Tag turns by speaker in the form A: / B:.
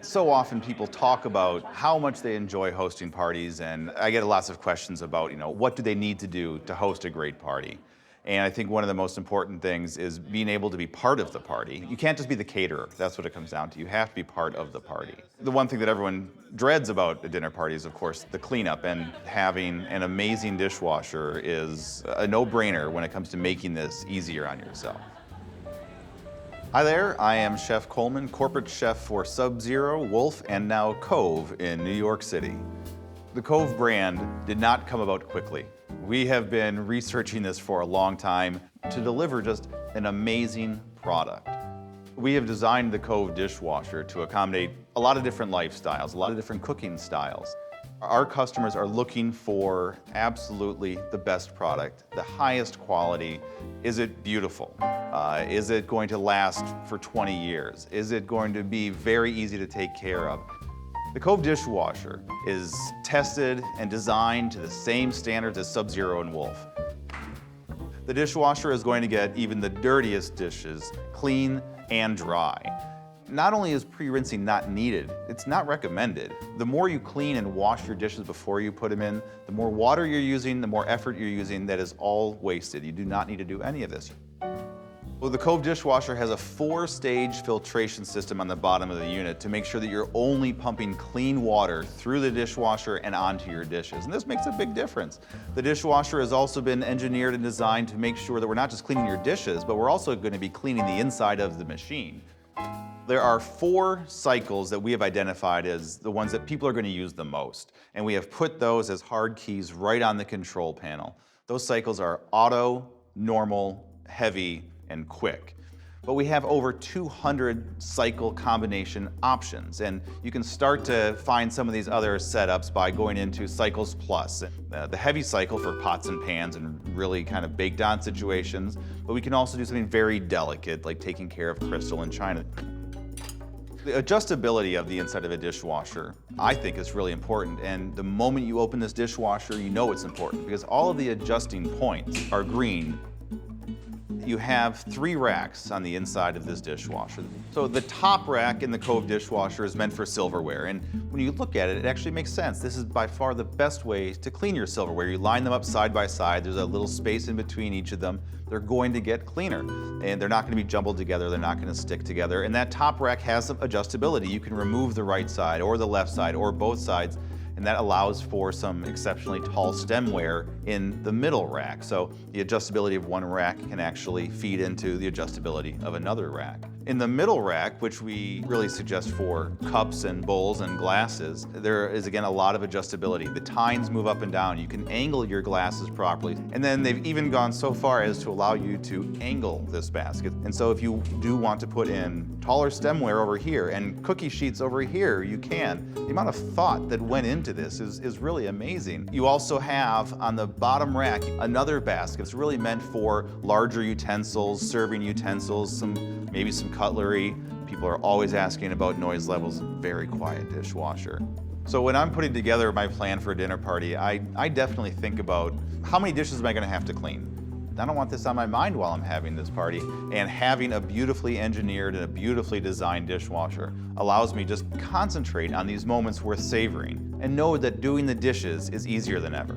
A: So often people talk about how much they enjoy hosting parties, and I get lots of questions about, what do they need to do to host a great party? And I think one of the most important things is being able to be part of the party. You can't just be the caterer. That's what it comes down to. You have to be part of the party. The one thing that everyone dreads about a dinner party is, of course, the cleanup, and having an amazing dishwasher is a no-brainer when it comes to making this easier on yourself. Hi there, I am Chef Coleman, corporate chef for Sub-Zero, Wolf, and now Cove in New York City. The Cove brand did not come about quickly. We have been researching this for a long time to deliver just an amazing product. We have designed the Cove dishwasher to accommodate a lot of different lifestyles, a lot of different cooking styles. Our customers are looking for absolutely the best product, the highest quality. Is it beautiful? Is it going to last for 20 years? Is it going to be very easy to take care of? The Cove dishwasher is tested and designed to the same standards as Sub-Zero and Wolf. The dishwasher is going to get even the dirtiest dishes clean and dry. Not only is pre-rinsing not needed, it's not recommended. The more you clean and wash your dishes before you put them in, the more water you're using, the more effort you're using, that is all wasted. You do not need to do any of this. Well, the Cove dishwasher has a 4-stage filtration system on the bottom of the unit to make sure that you're only pumping clean water through the dishwasher and onto your dishes. And this makes a big difference. The dishwasher has also been engineered and designed to make sure that we're not just cleaning your dishes, but we're also going to be cleaning the inside of the machine. There are 4 cycles that we have identified as the ones that people are going to use the most. And we have put those as hard keys right on the control panel. Those cycles are auto, normal, heavy, and quick. But we have over 200 cycle combination options, and you can start to find some of these other setups by going into Cycles Plus. The heavy cycle for pots and pans and really kind of baked on situations, but we can also do something very delicate like taking care of crystal and china. The adjustability of the inside of a dishwasher, I think, is really important, and the moment you open this dishwasher, you know it's important because all of the adjusting points are green. You have 3 racks on the inside of this dishwasher. So the top rack in the Cove dishwasher is meant for silverware, and when you look at it, it actually makes sense. This is by far the best way to clean your silverware. You line them up side by side, there's a little space in between each of them. They're going to get cleaner, and they're not going to be jumbled together, they're not going to stick together. And that top rack has some adjustability. You can remove the right side or the left side or both sides, and that allows for some exceptionally tall stemware in the middle rack. So the adjustability of one rack can actually feed into the adjustability of another rack. In the middle rack, which we really suggest for cups and bowls and glasses, there is again a lot of adjustability. The tines move up and down. You can angle your glasses properly. And then they've even gone so far as to allow you to angle this basket. And so if you do want to put in taller stemware over here and cookie sheets over here, you can. The amount of thought that went into this is really amazing. You also have on the bottom rack another basket. It's really meant for larger utensils, serving utensils, maybe some cutlery. People are always asking about noise levels. Very quiet dishwasher. So when I'm putting together my plan for a dinner party, I definitely think about how many dishes am I going to have to clean. I don't want this on my mind while I'm having this party, and having a beautifully engineered and a beautifully designed dishwasher allows me just concentrate on these moments worth savoring and know that doing the dishes is easier than ever.